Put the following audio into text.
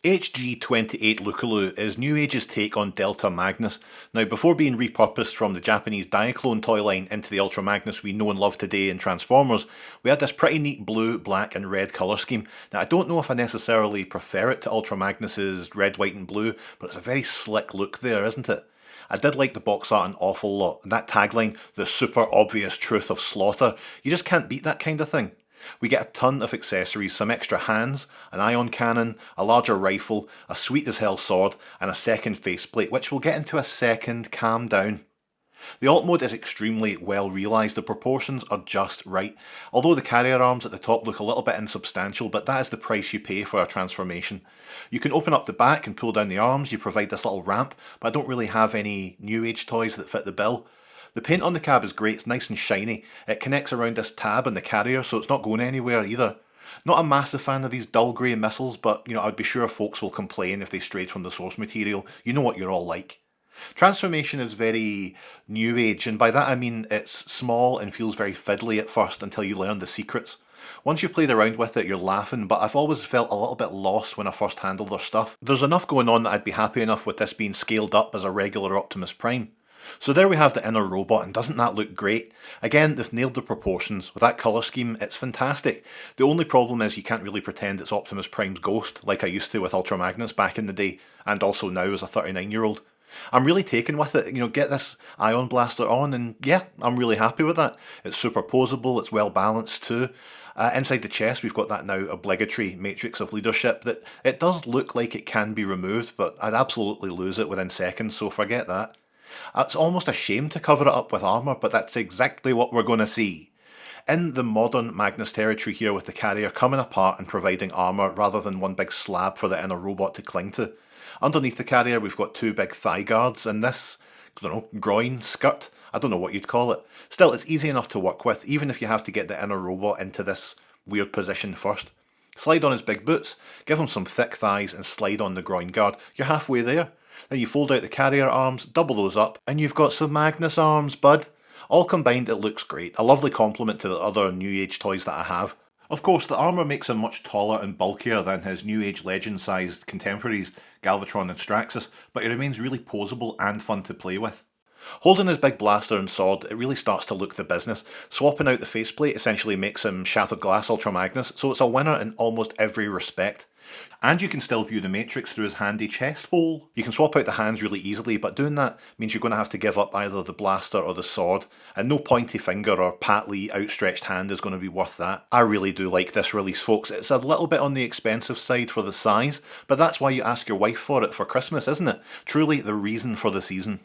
H28G Lucullu is New Age's take on Delta Magnus. Now, before being repurposed from the Japanese Diaclone toy line into the Ultra Magnus we know and love today in Transformers, we had this pretty neat blue, black and red colour scheme. Now, I don't know if I necessarily prefer it to Ultra Magnus's red, white and blue, but it's a very slick look there, isn't it? I did like the box art an awful lot, and that tagline, the super obvious truth of slaughter, you just can't beat that kind of thing. We get a ton of accessories, some extra hands, an ion cannon, a larger rifle, a sweet as hell sword, and a second faceplate, which we'll get into a second, calm down. The alt mode is extremely well realised, the proportions are just right, although the carrier arms at the top look a little bit insubstantial, but that is the price you pay for a transformation. You can open up the back and pull down the arms, you provide this little ramp, but I don't really have any New Age toys that fit the bill. The paint on the cab is great, it's nice and shiny. It connects around this tab on the carrier, so it's not going anywhere either. Not a massive fan of these dull grey missiles, but I'd be sure folks will complain if they strayed from the source material. You know what you're all like. Transformation is very New Age, and by that I mean it's small and feels very fiddly at first until you learn the secrets. Once you've played around with it, you're laughing, but I've always felt a little bit lost when I first handled their stuff. There's enough going on that I'd be happy enough with this being scaled up as a regular Optimus Prime. So there we have the inner robot, and doesn't that look great? Again, they've nailed the proportions. With that colour scheme, it's fantastic. The only problem is you can't really pretend it's Optimus Prime's ghost, like I used to with Ultra Magnus back in the day, and also now as a 39-year-old. I'm really taken with it, get this ion blaster on, and yeah, I'm really happy with that. It's superposable, it's well balanced too. Inside the chest we've got that now obligatory matrix of leadership that it does look like it can be removed, but I'd absolutely lose it within seconds, so forget that. It's almost a shame to cover it up with armour, but that's exactly what we're going to see. In the modern Magnus territory here, with the carrier coming apart and providing armour rather than one big slab for the inner robot to cling to. Underneath the carrier we've got two big thigh guards and this, groin, skirt, I don't know what you'd call it. Still, it's easy enough to work with, even if you have to get the inner robot into this weird position first. Slide on his big boots, give him some thick thighs and slide on the groin guard. You're halfway there. Then you fold out the carrier arms, double those up, and you've got some Magnus arms, bud. All combined, it looks great. A lovely complement to the other New Age toys that I have. Of course, the armour makes him much taller and bulkier than his New Age legend-sized contemporaries, Galvatron and Straxus, but he remains really poseable and fun to play with. Holding his big blaster and sword, it really starts to look the business. Swapping out the faceplate essentially makes him Shattered Glass Ultra Magnus, so it's a winner in almost every respect. And you can still view the Matrix through his handy chest hole. You can swap out the hands really easily, but doing that means you're going to have to give up either the blaster or the sword, and no pointy finger or Pat Lee outstretched hand is going to be worth that. I really do like this release, folks. It's a little bit on the expensive side for the size, but that's why you ask your wife for it for Christmas, isn't it? Truly the reason for the season.